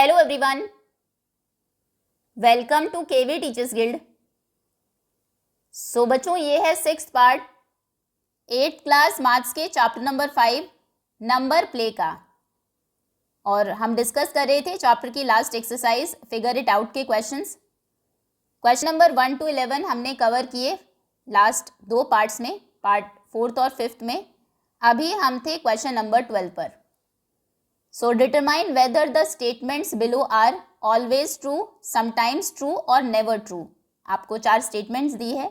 Hello everyone, welcome to KV teachers guild. So बच्चों, ये है 6th part 8th class maths के chapter number 5 number play का। और हम डिस्कस कर रहे थे चैप्टर की last exercise figure it out के क्वेश्चंस। क्वेश्चन नंबर 1 to 11 हमने कवर किए लास्ट 2 पार्ट्स में, पार्ट 4th और 5th में। अभी हम थे क्वेश्चन नंबर 12 पर। So determine whether the statements below are always true, sometimes true और never true। आपको 4 स्टेटमेंट्स दी है,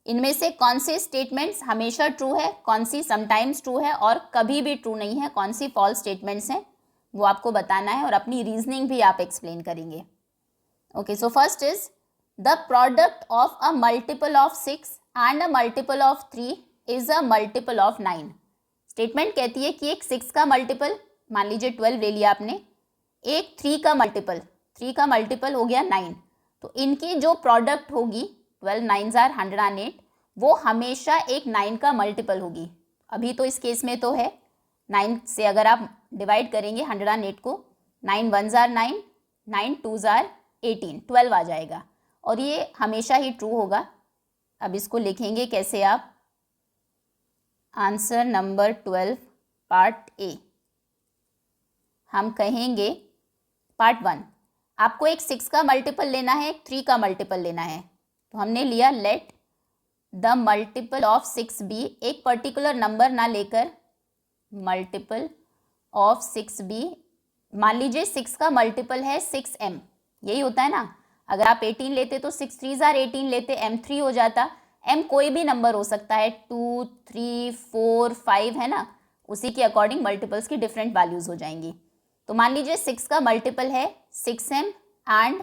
इनमें से कौन से स्टेटमेंट्स हमेशा ट्रू है, कौन सी समटाइम्स ट्रू है और कभी भी ट्रू नहीं है, कौन सी फॉल्स स्टेटमेंट्स हैं, वो आपको बताना है और अपनी रीजनिंग भी आप एक्सप्लेन करेंगे। Okay, so first is the product of a multiple of 6 and a multiple of 3 is a multiple of 9। Statement कहती है कि एक 6 का मल्टीपल, मान लीजिए 12 ले लिया आपने, एक 3 का मल्टीपल हो गया 9, तो इनकी जो प्रोडक्ट होगी 12 9s are 108, वो हमेशा एक 9 का मल्टीपल होगी। अभी तो इस केस में तो है 9 से अगर आप डिवाइड करेंगे 108 को, 9 1s are 9, 9 2s are 18, 12 आ जाएगा और ये हमेशा ही ट्रू होगा। अब इसको लिखेंगे कैसे आप, आंसर नंबर 12 पार्ट ए। हम कहेंगे पार्ट 1, आपको एक 6 का मल्टीपल लेना है, एक 3 का मल्टीपल लेना है, तो हमने लिया let the multiple of 6 B, एक पर्टिकुलर नंबर ना लेकर मल्टीपल ऑफ 6 बी। मान लीजिए 6 का मल्टीपल है 6m, यही होता है ना। अगर आप 18 लेते तो 6 3s are 18 लेते, m3 हो जाता। m कोई भी नंबर हो सकता है, 2 3 4 5 है ना, उसी के अकॉर्डिंग मल्टीपल्स की डिफरेंट वैल्यूज हो जाएंगी। तो मान लीजिए 6 का मल्टीपल है 6m and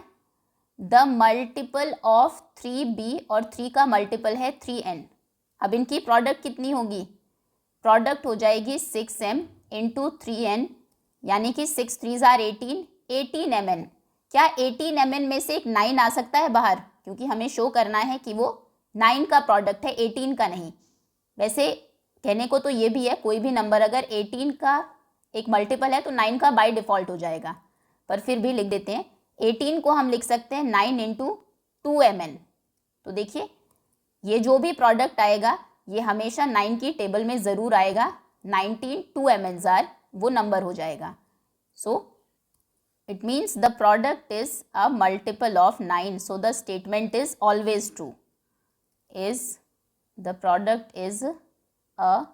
the multiple of 3b और 3 का मल्टीपल है 3n। अब इनकी प्रोडक्ट कितनी होगी, प्रोडक्ट हो जाएगी 6m इंटू 3n, यानी कि 6 3s are 18, 18mn। क्या 18mn में से एक 9 आ सकता है बाहर, क्योंकि हमें शो करना है कि वो 9 का प्रोडक्ट है, 18 का नहीं। वैसे कहने को तो ये भी है, कोई भी नंबर अगर 18 का एक मल्टीपल है तो 9 का बाय डिफ़ॉल्ट हो जाएगा, पर फिर भी लिख देते हैं 18 को हम लिख सकते हैं 9 इंटू 2mn। तो देखिए ये जो भी प्रोडक्ट आएगा ये हमेशा 9 की टेबल में ज़रूर आएगा, 19 2mn आर वो नंबर हो जाएगा। So it means the product is a multiple of 9, so the statement is always true, is the product is a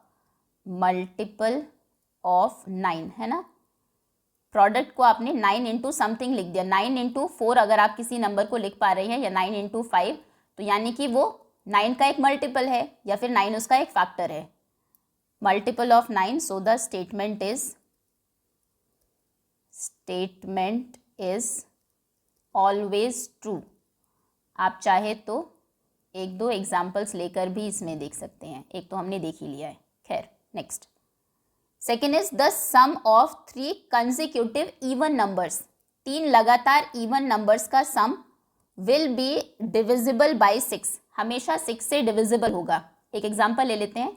multiple of 9, है ना। प्रोडक्ट को आपने 9 इंटू समथिंग लिख दिया, 9 इंटू 4 अगर आप किसी नंबर को लिख पा रहे हैं, या 9 इंटू 5, तो यानी कि वो 9 का एक मल्टीपल है या फिर 9 उसका एक फैक्टर है, multiple of 9। So the statement is always true. आप चाहे तो 1-2 एग्जाम्पल्स लेकर भी इसमें देख सकते हैं, एक तो हमने देख ही लिया है। खैर, next second is the sum of 3 consecutive even numbers. 3 लगातार इवन नंबर्स का sum will be divisible by 6, हमेशा 6 से डिविजिबल होगा। एक एग्जांपल ले लेते हैं,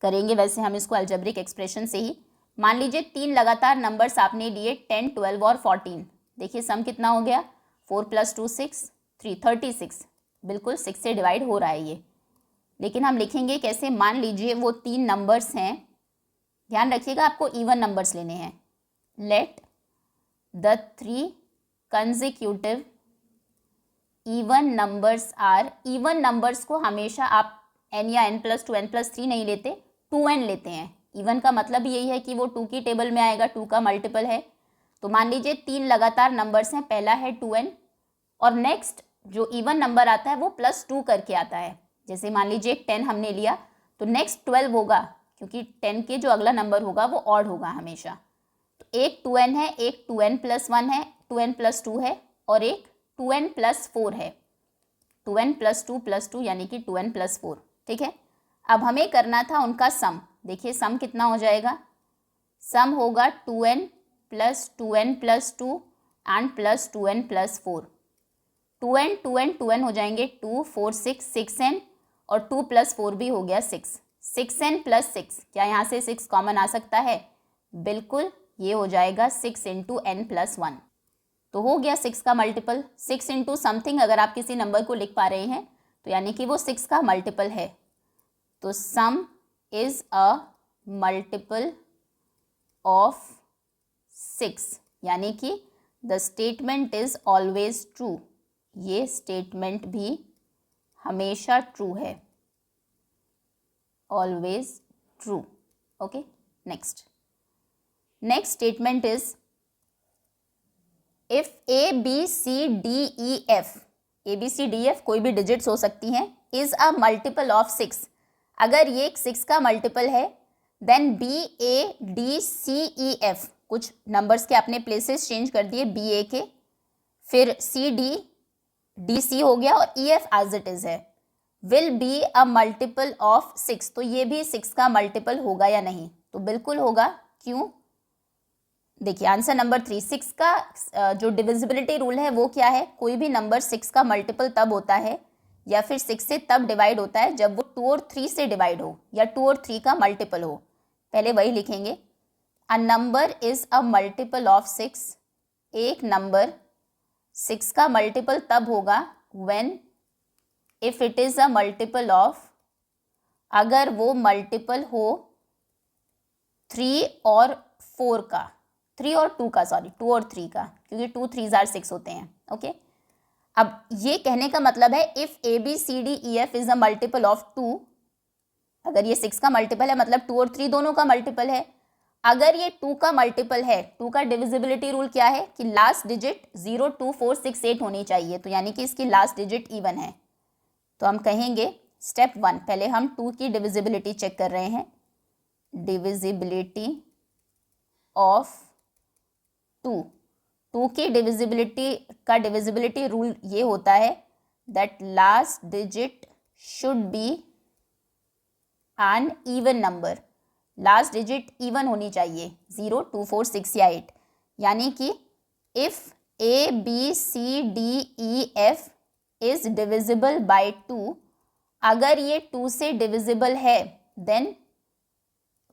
करेंगे वैसे हम इसको अलजेब्रिक एक्सप्रेशन से ही। मान लीजिए 3 लगातार नंबर्स आपने लिए 10 12 और 14। देखिए सम कितना हो गया, 4 + 2 6 3 36, बिल्कुल 6 से डिवाइड हो रहा है ये। लेकिन हम लिखेंगे कैसे, मान लीजिए वो 3 नंबर्स हैं, ध्यान रखिएगा आपको इवन नंबर्स लेने हैं। Let the 3 consecutive even numbers are, even numbers को हमेशा आप n या n+2 n+3 नहीं लेते, 2n लेते हैं। इवन का मतलब यही है कि वो 2 की टेबल में आएगा, 2 का मल्टीपल है। तो मान लीजिए 3 लगातार नंबर्स हैं, पहला है 2n और नेक्स्ट जो इवन नंबर आता है वो +2 करके आता है। जैसे मान लीजिए 10 हमने लिया तो नेक्स्ट 12 होगा, क्योंकि 10 के जो अगला नंबर होगा वो ऑड होगा हमेशा। तो एक 2n है, एक 2n+1 है, 2n+2 है और एक 2n+4 है, 2n+2 यानी कि 2n+4। ठीक है, अब हमें करना था उनका सम। देखिए सम कितना हो जाएगा, सम होगा 2n + 2n+2 and plus 2n+4। 2n 2n 2n हो जाएंगे, 2 4 6 6n और 2 + 4 भी हो गया 6, 6n + 6। क्या यहाँ से 6 कॉमन आ सकता है, बिल्कुल, ये हो जाएगा 6 × n + 1। तो हो गया 6 का मल्टीपल। 6 इंटू समथिंग अगर आप किसी नंबर को लिख पा रहे हैं तो यानी कि वो 6 का मल्टीपल है। तो sum is a multiple of 6, यानी कि the statement is always true. ये स्टेटमेंट भी हमेशा ट्रू है, always true. Okay, next statement is if A B C D E F, A B C D F कोई भी डिजिट्स हो सकती हैं, इज अ मल्टीपल ऑफ 6, अगर ये एक 6 का मल्टीपल है, then B A D C E F, कुछ नंबर्स के आपने प्लेसेस चेंज कर दिए, बी ए के, फिर सी डी डी सी हो गया और E F as it is है, will be a multiple of 6, तो ये भी 6 का मल्टीपल होगा या नहीं? तो बिल्कुल होगा। क्यों? देखिए आंसर नंबर 3, 6 का जो डिविजिबिलिटी रूल है वो क्या है? कोई भी नंबर 6 का मल्टीपल तब होता है या फिर 6 से तब डिवाइड होता है जब वो 2 और 3 से डिवाइड हो या 2 और 3 का मल्टीपल हो। पहले वही लिखेंगे, a number is a multiple of 6, एक नंबर 6 का मल्टीपल तब होगा when if it is a multiple of, अगर वो मल्टीपल हो 3 और 4 का, 3 और 2 का, सॉरी 2 और 3 का, क्योंकि 2 3 आर 6 होते हैं। ओके, अब ये कहने का मतलब है if A B C D E F is a multiple of 2, अगर ये 6 का मल्टीपल है मतलब 2 और 3 दोनों का मल्टीपल है। अगर ये 2 का मल्टीपल है, 2 का डिविजिबिलिटी रूल क्या है कि लास्ट डिजिट 0 2 4 6 8 होनी चाहिए, तो यानी कि इसकी लास्ट डिजिट इवन है। तो हम कहेंगे स्टेप 1, पहले हम 2 की डिविजिबिलिटी चेक कर रहे हैं, डिविजिबिलिटी ऑफ 2 की डिविजिबिलिटी रूल ये होता है that last digit should be an even number, last digit even होनी चाहिए, 0 2 4 6 या 8, यानी कि if A B C D E F is divisible by 2, अगर ये 2 से डिविजिबल है, then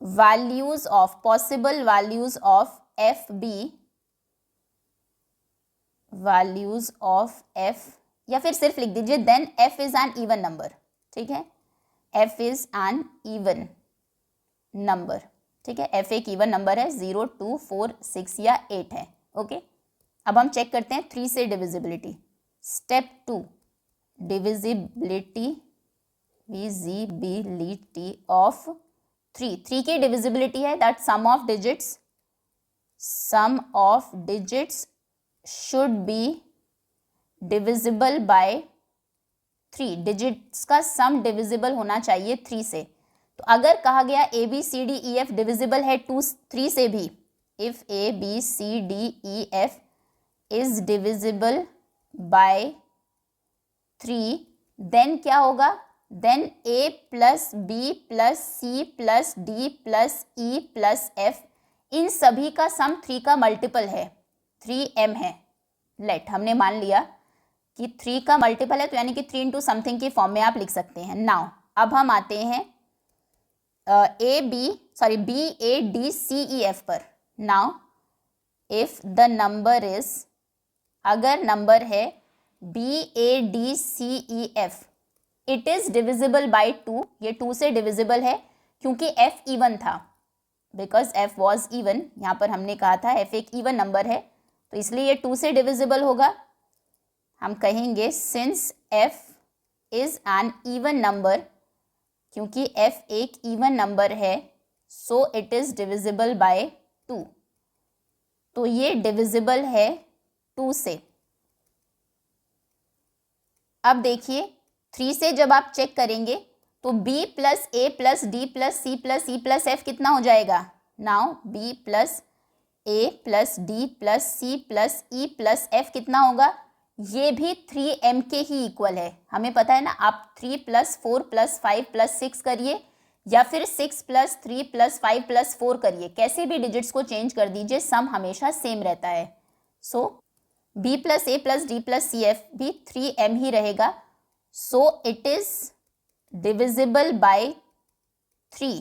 values of possible values of F B, values of F, या फिर सिर्फ लिख दीजिए then F is an even number. ठीक है, F is an even number. ठीक है, एफ एक इवन नंबर है, 0 2 4 6 या 8 है। ओके, अब हम चेक करते हैं 3 से डिविजिबिलिटी। स्टेप 2, डिविजिबिलिटी ऑफ 3 की डिविजिबिलिटी है that sum of digits should be divisible by 3, digits का सम डिविजिबल होना चाहिए 3 से। तो अगर कहा गया A B C D E F divisible है 3 से भी, if A B C D E F is divisible by 3, then क्या होगा? Then A plus B plus C plus D plus E plus F, इन सभी का सम 3 का मल्टीपल है, 3m है। लेट हमने मान लिया कि 3 का मल्टीपल है, तो यानी कि 3 इंटू समथिंग की फॉर्म में आप लिख सकते हैं। नाउ अब हम आते हैं B A D C E F पर। Now if the number is, अगर नंबर है B A D C E F, it is divisible by 2, ये 2 से डिविजिबल है क्योंकि f इवन था, बिकॉज f वॉज इवन, यहाँ पर हमने कहा था f एक इवन नंबर है, तो इसलिए ये 2 से डिविजिबल होगा। हम कहेंगे since f is an even number, क्योंकि f एक इवन नंबर है, सो इट इज डिविजिबल बाय 2, तो ये डिविजिबल है 2 से। अब देखिए 3 से जब आप चेक करेंगे तो b plus A plus D plus C plus E plus F कितना हो जाएगा? Now b plus A plus D plus C plus E plus F कितना होगा? ये भी 3m के ही इक्वल है। हमें पता है ना, आप 3 प्लस 4 प्लस 5 प्लस 6 करिए या फिर 6 प्लस 3 प्लस 5 प्लस 4 करिए, कैसे भी डिजिट्स को चेंज कर दीजिए, सम हमेशा सेम रहता है। So b plus A plus D plus C F भी 3m ही रहेगा, so it is divisible by 3।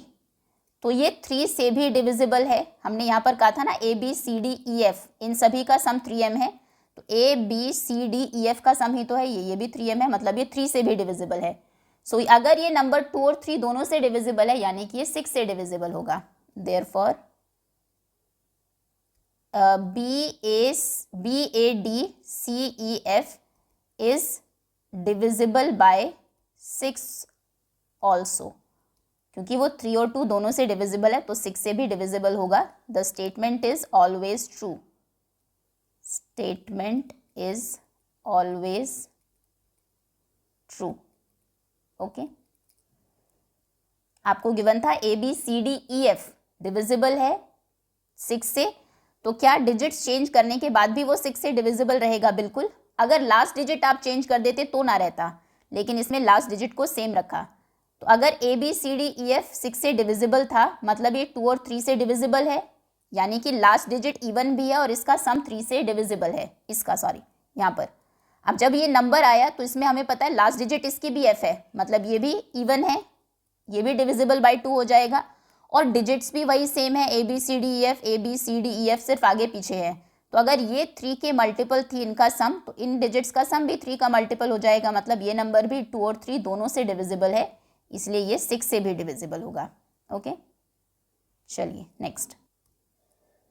तो ये 3 से भी डिविजिबल है। हमने यहाँ पर कहा था ना A B C D E F इन सभी का सम 3m है, तो A B C D E F का सम ही तो है ये भी 3m है, मतलब ये 3 से भी डिविजिबल है। सो अगर ये नंबर 2 और 3 दोनों से डिविजिबल है यानी कि ये 6 से डिविजिबल होगा। Therefore B A D C E F is divisible by 6 also, क्योंकि वो 3 और 2 दोनों से डिविजिबल है तो 6 से भी डिविजिबल होगा। The statement is always true. Statement is always true. Okay, आपको गिवन था A B C D E F divisible है 6 से, तो क्या डिजिट्स चेंज करने के बाद भी वो 6 से डिविजिबल रहेगा? बिल्कुल। अगर लास्ट डिजिट आप चेंज कर देते तो ना रहता, लेकिन इसमें लास्ट डिजिट को सेम रखा। तो अगर A B C D E F 6 से डिविजिबल था मतलब ये 2 और 3 से डिविजिबल है, यानी कि लास्ट डिजिट इवन भी है और इसका सम 3 से डिविजिबल है, इसका सॉरी यहाँ पर। अब जब ये नंबर आया तो इसमें हमें पता है लास्ट डिजिट इसकी भी एफ है, मतलब ये भी इवन है, ये भी डिविजिबल बाय 2 हो जाएगा और डिजिट्स भी वही सेम है, A B C D E F, A B C D E F सिर्फ आगे पीछे है। तो अगर ये 3 के मल्टीपल थी इनका सम, तो इन डिजिट्स का सम भी 3 का मल्टीपल हो जाएगा, मतलब ये नंबर भी 2 और 3 दोनों से डिविजिबल है, इसलिए ये 6 से भी डिविजिबल होगा। ओके, चलिए next.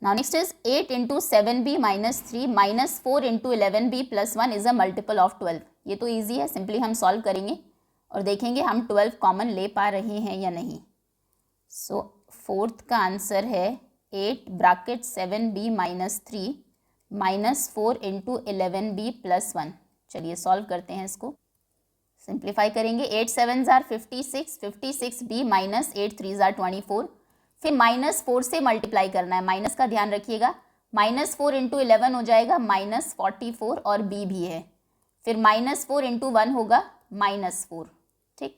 Now next is 8 into 7b minus 3 minus 4 into 11b plus 1 is a multiple of 12। ये तो easy है, सिंपली हम सॉल्व करेंगे और देखेंगे हम 12 कॉमन ले पा रहे हैं या नहीं। सो फोर्थ का आंसर है 8 bracket 7b minus 3 minus 4 into 11b plus 1। चलिए सॉल्व करते हैं इसको, सिंप्लीफाई करेंगे। 8 7s are 56, 56b minus 8 3s are 24। फिर -4 से मल्टीप्लाई करना है, माइनस का ध्यान रखिएगा। -4 इंटू 11 हो जाएगा -44 और b भी है, फिर -4 इंटू 1 होगा -4। ठीक,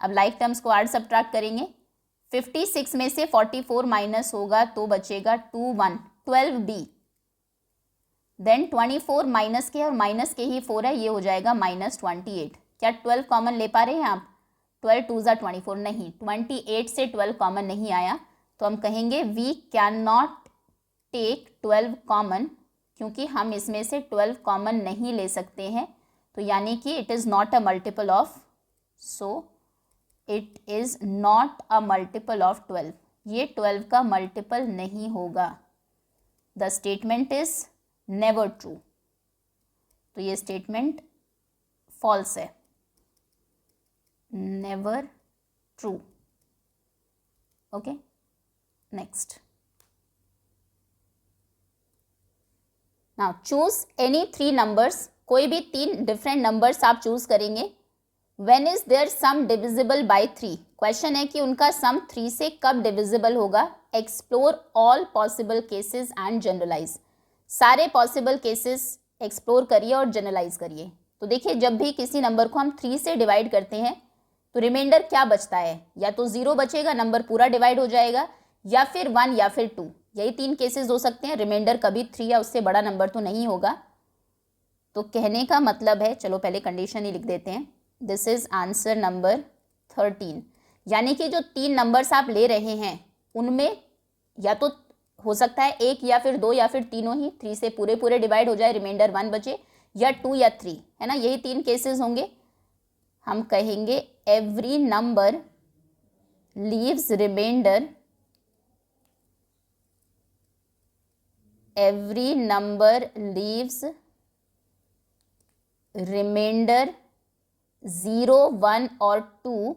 अब लाइक टर्म्स को ऐड सब्ट्रैक्ट करेंगे। 56 में से 44 माइनस होगा तो बचेगा 12b। देन 24 माइनस के और माइनस के ही 4 है, ये हो जाएगा -28। क्या 12 कॉमन ले पा रहे हैं आप? 12 2s are 24 नहीं, 28 से 12 कॉमन नहीं आया, तो हम कहेंगे we can not take 12 common, क्योंकि हम इसमें से 12 कॉमन नहीं ले सकते हैं, तो यानी कि it is not a multiple of, so it is not a multiple of 12। ये 12 का मल्टीपल नहीं होगा। The statement is never true, तो ये स्टेटमेंट फॉल्स है, never true. Okay, next. Now choose any 3 numbers, कोई भी 3 डिफरेंट नंबर्स आप चूज करेंगे। When is their sum divisible by 3? Question है कि उनका सम 3 से कब डिविजिबल होगा। Explore all possible cases and generalise. सारे पॉसिबल केसेस एक्सप्लोर करिए और जनरलाइज करिए। तो देखिए, जब भी किसी नंबर को हम 3 से डिवाइड करते हैं तो रिमाइंडर क्या बचता है? या तो 0 बचेगा, नंबर पूरा डिवाइड हो जाएगा, या फिर 1 या फिर 2। यही 3 केसेस हो सकते हैं। रिमाइंडर कभी 3 या उससे बड़ा नंबर तो नहीं होगा। तो कहने का मतलब है, चलो पहले कंडीशन ही लिख देते हैं। This is answer number 13। यानी कि जो 3 नंबर्स आप ले रहे हैं उनमें या तो हो सकता है 1 या फिर 2 या फिर तीनों ही 3 से पूरे पूरे डिवाइड हो जाए, रिमाइंडर 1 बचे, या 2 या 3, है ना, यही 3 केसेस होंगे। हम कहेंगे every number leaves remainder, every number leaves remainder 0, 1 और 2,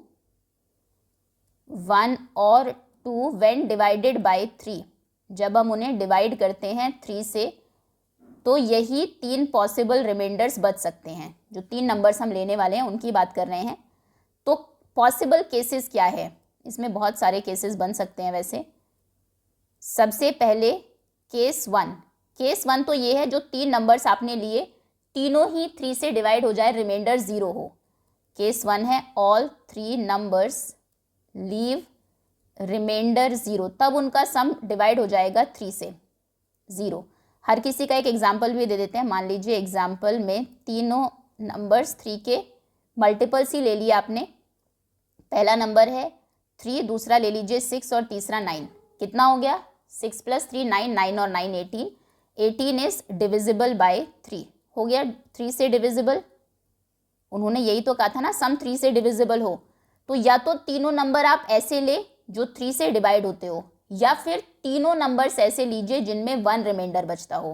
1 और 2 when divided by 3। जब हम उन्हें डिवाइड करते हैं 3 से तो यही 3 पॉसिबल रिमाइंडर्स बच सकते हैं। जो 3 नंबर्स हम लेने वाले हैं उनकी बात कर रहे हैं। तो पॉसिबल केसेस क्या है? इसमें बहुत सारे केसेस बन सकते हैं। वैसे सबसे पहले केस 1 तो ये है जो 3 नंबर्स आपने लिए तीनों ही 3 से डिवाइड हो जाए, रिमाइंडर 0 हो। केस 1 है ऑल 3 नंबर्स लीव रिमाइंडर 0, तब उनका सम डिवाइड हो जाएगा 3 से 0। हर किसी का एक एग्जाम्पल भी दे देते हैं। मान लीजिए एग्जाम्पल में तीनों नंबर्स 3 के मल्टीपल्स ही ले लिया आपने। पहला नंबर है 3, दूसरा ले लीजिए 6 और तीसरा 9। कितना हो गया? 6 + 3 9, 9 और 9 18। 18 इज डिविजिबल बाय 3, हो गया 3 से डिविजिबल। उन्होंने यही तो कहा था ना, सम 3 से डिविजिबल हो, तो या तो तीनों नंबर आप ऐसे ले जो 3 से डिवाइड होते हो, या फिर तीनों नंबर्स ऐसे लीजिए जिनमें 1 रिमाइंडर बचता हो,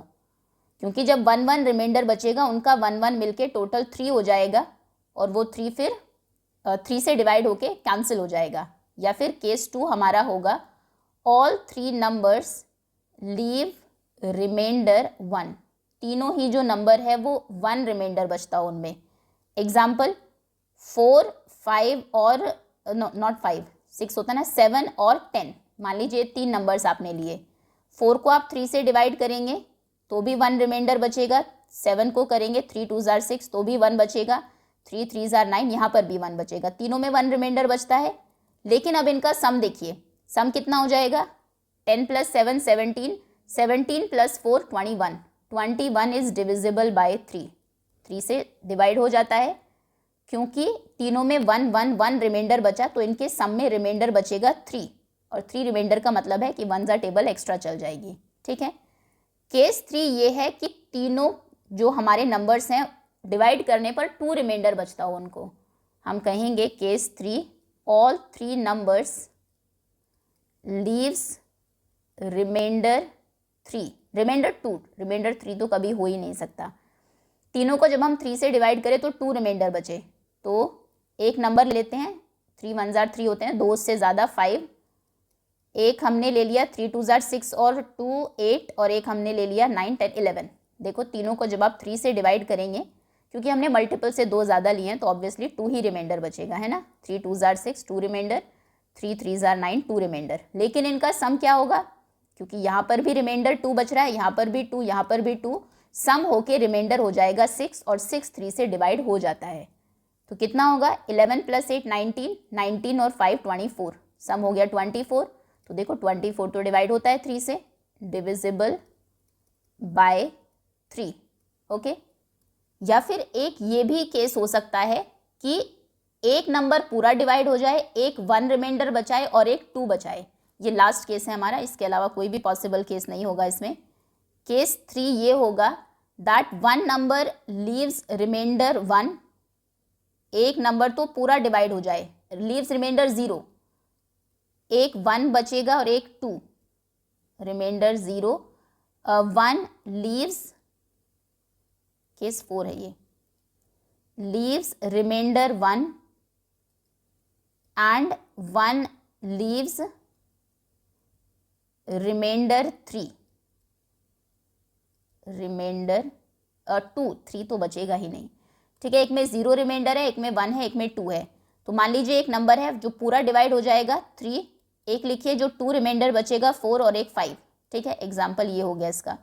क्योंकि जब 1 1 रिमाइंडर बचेगा उनका 1 1 मिलके टोटल 3 हो जाएगा, और वो 3 फिर 3 से डिवाइड होके कैंसिल हो जाएगा। या फिर केस 2 हमारा होगा ऑल 3 नंबर्स लीव रिमाइंडर 1, तीनों ही जो नंबर है वो 1 रिमाइंडर बचता हो उनमें। एग्जाम्पल 4 5 और नॉट 5 6 होता है ना, 7 और 10। मान लीजिए 3 नंबर्स आपने लिए, 4 को आप 3 से डिवाइड करेंगे तो भी 1 रिमाइंडर बचेगा, 7 को करेंगे 3 2 जार 6 तो भी 1 बचेगा, 3 3 जार 9 यहाँ पर भी 1 बचेगा, तीनों में 1 रिमाइंडर बचता है। लेकिन अब इनका सम देखिए, सम कितना हो जाएगा, 10 + 7 17, 17 + 4 21, 21 इज डिविजिबल बाय 3, 3 से डिवाइड हो जाता है, क्योंकि तीनों में 1 1 1 रिमाइंडर बचा, तो इनके सम में रिमाइंडर बचेगा 3, और 3 रिमाइंडर का मतलब है कि 1 ज़ा टेबल एक्स्ट्रा चल जाएगी। ठीक है। केस 3 ये है कि तीनों जो हमारे नंबर्स हैं डिवाइड करने पर 2 रिमाइंडर बचता हो उनको, हम कहेंगे case 3 all 3 numbers leaves remainder 3, remainder 2, remainder 3 तो कभी हो ही नहीं सकता। तीनों को जब हम 3 से डिवाइड करें तो 2 रिमाइंडर बचे, तो एक नंबर लेते हैं, 3 1 जार 3 होते हैं, 2 से ज़्यादा 5, एक हमने ले लिया 3 2 जार 6 और 2 8, और एक हमने ले लिया 9 10 11। देखो तीनों को जब आप 3 से डिवाइड करेंगे, क्योंकि हमने मल्टीपल से 2 ज़्यादा लिए हैं तो ऑब्वियसली 2 ही रिमाइंडर बचेगा, है ना। 3 2 जार 6 2 रिमाइंडर, 3 3 जार 9 2 रिमाइंडर। लेकिन इनका सम क्या होगा, क्योंकि यहाँ पर भी रिमाइंडर 2 बच रहा है, यहाँ पर भी 2, यहाँ पर भी 2, सम होके रिमाइंडर हो जाएगा 6, और 6 3 से डिवाइड हो जाता है, तो कितना होगा 11 + 8 19, 19 और 5 24, सम हो गया 24। तो देखो 24 तो डिवाइड होता है 3 से, डिविजिबल बाय 3। ओके। या फिर एक ये भी केस हो सकता है कि एक नंबर पूरा डिवाइड हो जाए, एक 1 रिमाइंडर बचाए और एक 2 बचाए, ये लास्ट केस है हमारा, इसके अलावा कोई भी पॉसिबल केस नहीं होगा इसमें। केस 3 ये होगा दैट 1 नंबर लीव्स रिमाइंडर 1, एक नंबर तो पूरा डिवाइड हो जाए, लीव्स रिमाइंडर 0, एक 1 बचेगा और एक 2, रिमाइंडर 0, 1 लीव्स, केस 4 है ये, leaves remainder 1 and 1 leaves remainder 3, remainder 2, 3 तो बचेगा ही नहीं। ठीक है, एक में 0 रिमाइंडर है, एक में 1 है, एक में 2 है। तो मान लीजिए एक नंबर है जो पूरा डिवाइड हो जाएगा 3, एक लिखिए जो 2 रिमाइंडर बचेगा 4 और एक 5। ठीक है, एग्जाम्पल ये हो गया इसका।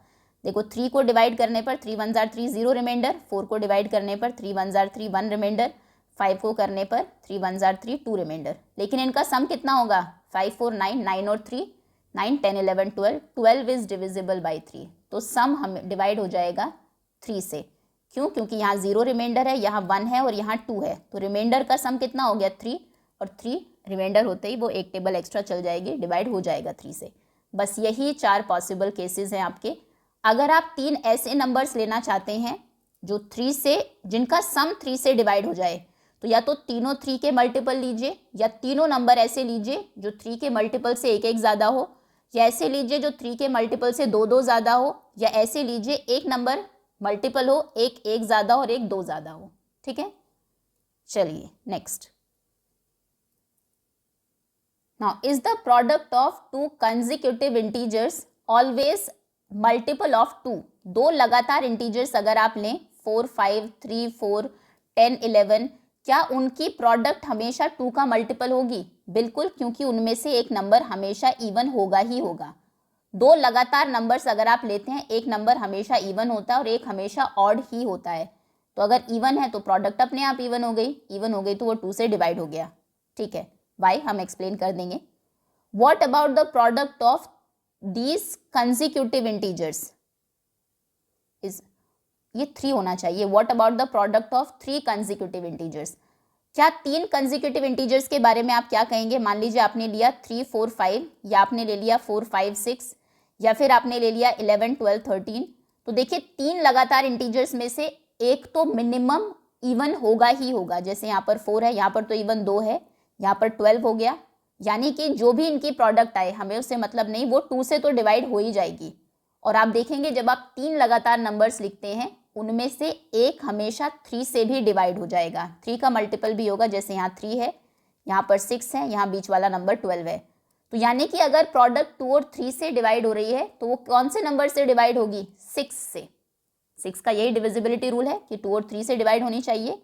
देखो 3 को डिवाइड करने पर 3 1 जार 3 0 रिमाइंडर, 4 को डिवाइड करने पर 3 1 जार 3 1 रिमाइंडर, 5 को करने पर 3 1 जार 3 2 रिमाइंडर। लेकिन इनका सम कितना होगा, 5 4 9, 9 और 3 9 10 11 12, 12 इज डिविजिबल बाई 3, तो सम हमें डिवाइड हो जाएगा 3 से। क्यों, क्योंकि यहाँ 0 रिमाइंडर है, यहाँ 1 है और यहाँ 2 है, तो रिमाइंडर का सम कितना हो गया 3, और 3 रिमाइंडर होते ही वो एक टेबल एक्स्ट्रा चल जाएगी, डिवाइड हो जाएगा 3 से। बस यही 4 पॉसिबल केसेस हैं आपके। अगर आप 3 ऐसे नंबर्स लेना चाहते हैं जो 3 से, जिनका सम 3 से डिवाइड हो जाए, तो या तो तीनों 3 के मल्टीपल लीजिए, या तीनों नंबर ऐसे लीजिए जो 3 के मल्टीपल से एक एक ज़्यादा हो, या ऐसे लीजिए जो 3 के मल्टीपल से 2 2 ज़्यादा हो, या ऐसे लीजिए एक नंबर मल्टीपल हो, एक एक ज़्यादा और एक 2 ज़्यादा हो। ठीक है, चलिए next. Now is the product of 2 consecutive integers always multiple of 2, 2 लगातार इंटीजर्स अगर आप लें 4 5 3 4 10 11, क्या उनकी प्रोडक्ट हमेशा 2 का मल्टीपल होगी? बिल्कुल, क्योंकि उनमें से एक नंबर हमेशा इवन होगा ही होगा। 2 लगातार नंबर्स अगर आप लेते हैं, एक नंबर हमेशा इवन होता है और एक हमेशा ऑड ही होता है। तो अगर इवन है तो प्रोडक्ट अपने आप इवन हो गई, इवन हो गई तो वो 2 से डिवाइड हो गया। ठीक है, वाई हम एक्सप्लेन कर देंगे। What about the product of these consecutive integers is, ये 3 होना चाहिए। What about the product of 3 consecutive integers, क्या 3 कंसेक्यूटिव इंटीजर्स के बारे में आप क्या कहेंगे? मान लीजिए आपने लिया 3 4 5, या आपने ले लिया 4 5 6, या फिर आपने ले लिया 11, 12, 13, तो देखिए 3 लगातार इंटीजर्स में से एक तो मिनिमम इवन होगा ही होगा। जैसे यहाँ पर 4 है, यहाँ पर तो इवन 2 है, यहाँ पर 12 हो गया, यानी कि जो भी इनकी प्रोडक्ट आए हमें उससे मतलब नहीं, वो 2 से तो डिवाइड हो ही जाएगी। और आप देखेंगे जब आप 3 लगातार नंबर्स लिखते हैं उनमें से एक हमेशा 3 से भी डिवाइड हो जाएगा, 3 का मल्टीपल भी होगा। जैसे यहाँ 3 है, यहाँ पर 6 है, यहाँ बीच वाला नंबर 12 है। तो यानी कि अगर प्रोडक्ट 2 और 3 से डिवाइड हो रही है तो वो कौन से नंबर से डिवाइड होगी? 6 से। 6 का यही डिविजिबिलिटी रूल है कि 2 और 3 से डिवाइड होनी चाहिए।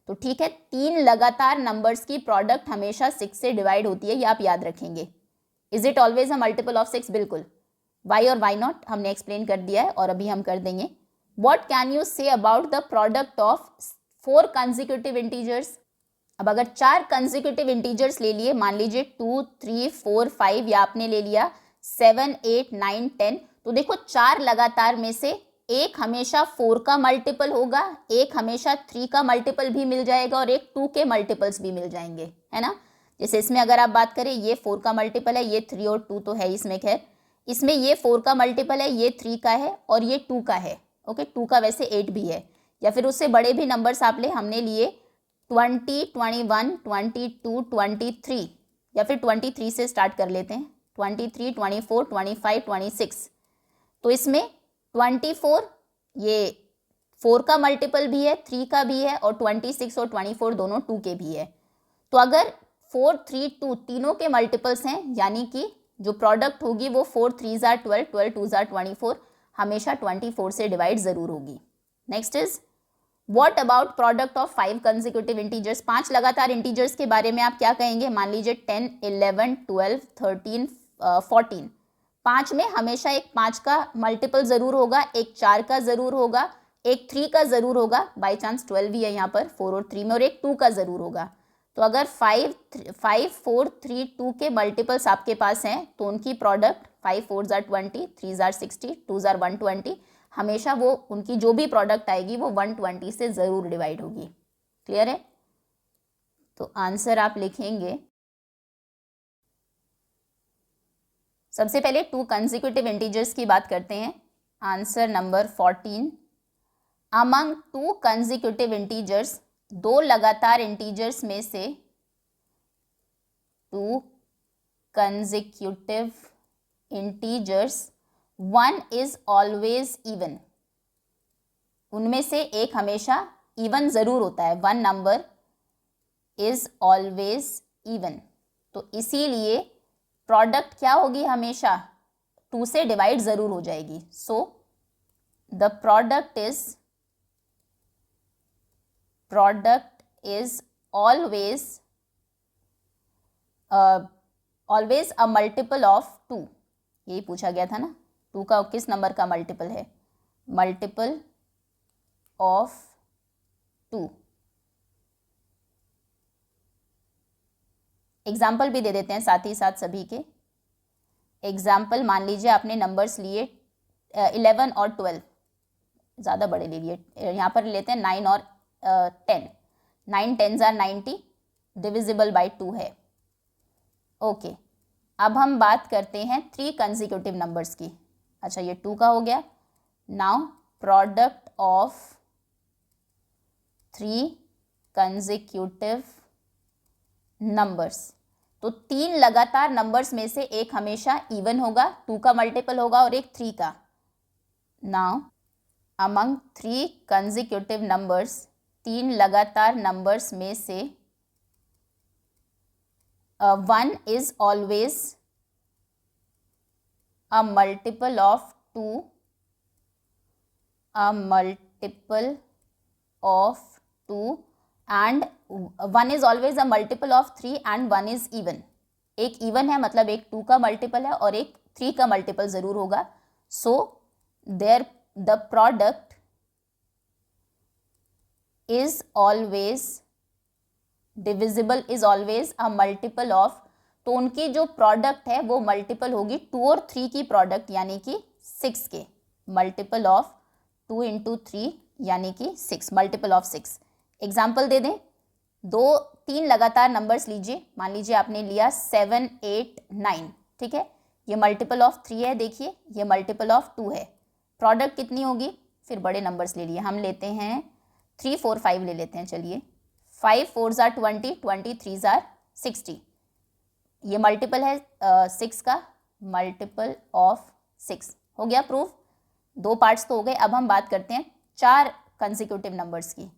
तो ठीक है, 3 लगातार नंबर्स की प्रोडक्ट हमेशा 6 से डिवाइड होती है, ये आप याद रखेंगे। Is it always a multiple of 6? बिल्कुल। वाई और वाई नॉट हमने एक्सप्लेन कर दिया है और अभी हम कर देंगे। What can you say about the product of 4 consecutive integers? अब अगर 4 कंसेक्यूटिव इंटीजर्स ले लिए, मान लीजिए 2, 3, 4, 5 या आपने ले लिया 7, 8, 9, 10, तो देखो 4 लगातार में से एक हमेशा 4 का मल्टीपल होगा, एक हमेशा 3 का मल्टीपल भी मिल जाएगा और एक 2 के मल्टीपल्स भी मिल जाएंगे, है ना। जैसे इसमें अगर आप बात करें, ये 4 का मल्टीपल है, ये 3 और 2 तो है इसमें, खैर इसमें ये 4 का मल्टीपल है, ये 3 का है और ये 2 का है। ओके, 2 का वैसे 8 भी है, या फिर उससे बड़े भी नंबर्स आप ले, हमने लिए 20, 21, 22, 23, या फिर 23 से स्टार्ट कर लेते हैं, 23, 24, 25, 26। तो इसमें 24 ये 4 का मल्टीपल भी है, 3 का भी है और 26 और 24 दोनों 2 के भी है। तो अगर 4, 3, 2 तीनों के मल्टीपल्स हैं, यानी कि जो प्रोडक्ट होगी वो 4 3s are 12, 12 2s are 24, हमेशा 24 से डिवाइड ज़रूर होगी। Next is what about product of 5 consecutive integers? 5 लगातार इंटीजर्स के बारे में आप क्या कहेंगे? मान लीजिए 10, 11, 12, 13, 14। 5 में हमेशा एक 5 का मल्टीपल ज़रूर होगा, एक 4 का ज़रूर होगा, एक 3 का ज़रूर होगा, बाई चांस 12 भी है यहाँ पर 4 और 3 में, और एक 2 का ज़रूर होगा। तो अगर 5, 4, 3, 2 के मल्टीपल्स आपके पास हैं तो उनकी product 5 4s are 20, 3s are 60, 2s are 120, हमेशा वो उनकी जो भी प्रोडक्ट आएगी वो 120 से ज़रूर डिवाइड होगी। क्लियर है? तो आंसर आप लिखेंगे, सबसे पहले 2 कंसेक्यूटिव इंटीजर्स की बात करते हैं। Answer number 14, among 2 consecutive integers, 2 लगातार इंटीजर्स में से 2 consecutive integers, 1 is always even. उनमें से एक हमेशा इवन ज़रूर होता है, 1 नंबर इज ऑलवेज इवन। तो इसीलिए प्रोडक्ट क्या होगी? हमेशा 2 से डिवाइड ज़रूर हो जाएगी। So the product is always a multiple of 2। यही पूछा गया था ना, 2 का किस नंबर का मल्टीपल है? Multiple of 2। एग्जाम्पल भी दे देते हैं साथ ही साथ सभी के। एग्जाम्पल मान लीजिए आपने नंबर्स लिए 11 और 12, ज़्यादा बड़े ले लिए, यहाँ पर लेते हैं 9 और 10। 9 10s are 90, डिविजिबल बाई 2 है। ओके, अब हम बात करते हैं 3 कंसेक्यूटिव नंबर्स की। अच्छा, ये 2 का हो गया। Now product of 3 consecutive numbers, तो 3 लगातार नंबर्स में से एक हमेशा इवन होगा, 2 का मल्टीपल होगा और एक 3 का। नाउ अमंग 3 कंसेक्यूटिव नंबर्स, 3 लगातार नंबर्स में से 1 is always a multiple of 2, a multiple of 2 and 1 is always a multiple of 3 and 1 is even. एक इवन है मतलब एक 2 का मल्टीपल है और एक 3 का मल्टीपल ज़रूर होगा। So there the product is always divisible, is always a multiple of, तो उनकी जो प्रोडक्ट है वो मल्टीपल होगी 2 और 3 की प्रोडक्ट, यानी कि 6 के। मल्टीपल ऑफ 2 इंटू 3 यानी कि 6, मल्टीपल ऑफ 6। एग्जाम्पल दे दें, 3 लगातार नंबर्स लीजिए, मान लीजिए आपने लिया 7, 8, 9, ठीक है। ये मल्टीपल ऑफ 3 है, देखिए ये मल्टीपल ऑफ 2 है, प्रोडक्ट कितनी होगी, फिर बड़े नंबर्स ले लिए, हम लेते हैं 3 4 5 ले लेते हैं, चलिए 5 4 ज़ार 20, 23 ज़ार 60, ये मल्टीपल है 6 का, मल्टीपल ऑफ 6 हो गया प्रूफ। 2 पार्ट्स तो हो गए। अब हम बात करते हैं 4 कंसेक्यूटिव नंबर्स की,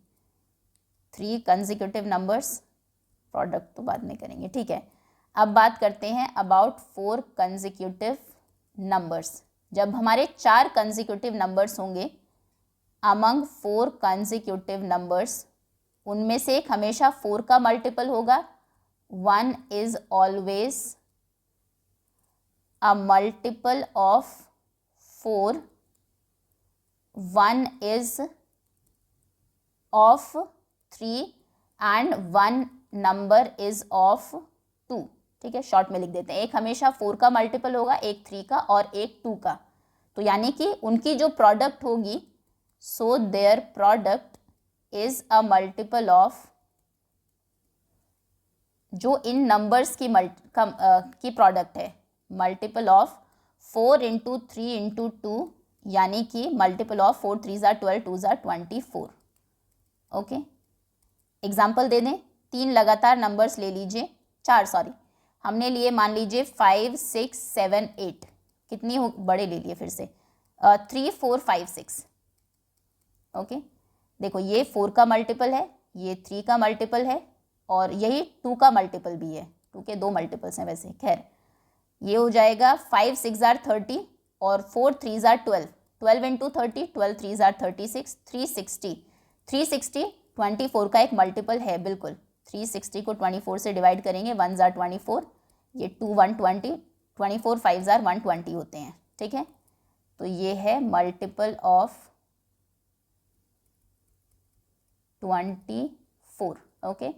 3 कंसेक्यूटिव नंबर्स, प्रोडक्ट तो बाद में करेंगे, ठीक है। अब बात करते हैं अबाउट 4 कंसेक्यूटिव नंबर्स। जब हमारे 4 कंसेक्यूटिव नंबर्स होंगे, अमंग 4 कंसेक्यूटिव नंबर्स, उनमें से एक हमेशा 4 का मल्टीपल होगा, 1 is always a multiple of 4, 1 is of 3 and 1 number is of 2, ठीक है, शॉर्ट में लिख देते हैं। एक हमेशा 4 का मल्टीपल होगा, एक 3 का और एक 2 का, तो यानी कि उनकी जो प्रोडक्ट होगी, so their product is a multiple of, जो इन नंबर्स की प्रोडक्ट है, मल्टीपल ऑफ 4 इंटू 3 इंटू 2, यानी कि मल्टीपल ऑफ 4 3 ज़ार 12, 2 ज़ार 24। ओके, एग्जाम्पल दे दें, 3 लगातार नंबर्स ले लीजिए, 4 सॉरी, हमने लिए मान लीजिए 5 6 7 8, कितनी हो, बड़े ले लिए फिर से, 3 4 5 6। ओके, देखो ये 4 का मल्टीपल है, ये 3 का मल्टीपल है, और यही 2 का मल्टीपल भी है, 2 के 2 मल्टीपल्स हैं वैसे, खैर ये हो जाएगा 5 6 ज़ार 30 और 4 3 ज़ार 12, 12 इंटू 30, 12 3 ज़ार 36, 360, 360 24 का एक मल्टीपल है बिल्कुल, 360 को 24 से डिवाइड करेंगे, 1 ज़ार 24, ये 2 1 20, 24 5 ज़ार 120 होते हैं, ठीक है। तो ये है मल्टीपल ऑफ 24। ओके,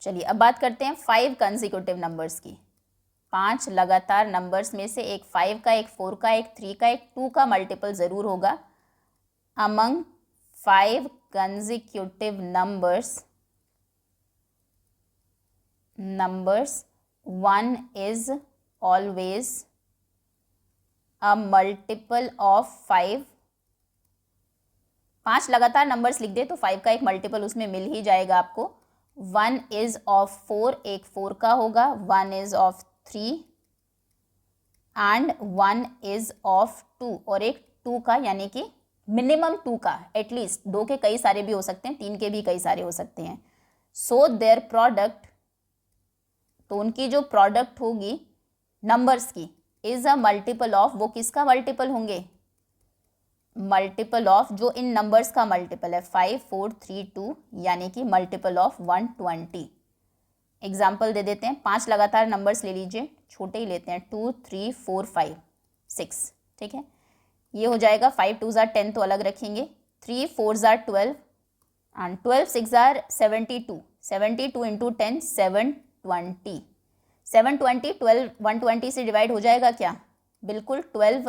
चलिए अब बात करते हैं 5 कंसेक्यूटिव नंबर्स की। 5 लगातार नंबर्स में से एक 5 का, एक 4 का, एक 3 का, एक 2 का मल्टीपल ज़रूर होगा। Among 5 consecutive numbers 1 is always a multiple of 5। 5 लगातार नंबर्स लिख दे तो 5 का एक मल्टीपल उसमें मिल ही जाएगा आपको। 1 इज ऑफ 4, एक 4 का होगा, 1 is of 3 and 1 is of 2, और एक 2 का, यानी कि मिनिमम 2 का, एटलीस्ट 2 के कई सारे भी हो सकते हैं, 3 के भी कई सारे हो सकते हैं। सो देयर प्रोडक्ट, तो उनकी जो प्रोडक्ट होगी नंबर्स की, इज अ मल्टीपल ऑफ, वो किसका मल्टीपल होंगे, मल्टीपल ऑफ जो इन नंबर्स का मल्टीपल है, 5 4 3 2, यानी कि मल्टीपल ऑफ 120। एग्जाम्पल दे देते हैं, 5 लगातार नंबर्स ले लीजिए, छोटे ही लेते हैं, 2 3 4 5 6, ठीक है। ये हो जाएगा 5 2 ज़ार 10 तो अलग रखेंगे, 3 4 ज़ार 12 एंड 12 6 ज़ार 72, 72 इंटू 10 720, 720, 12 120 से डिवाइड हो जाएगा क्या, बिल्कुल, 12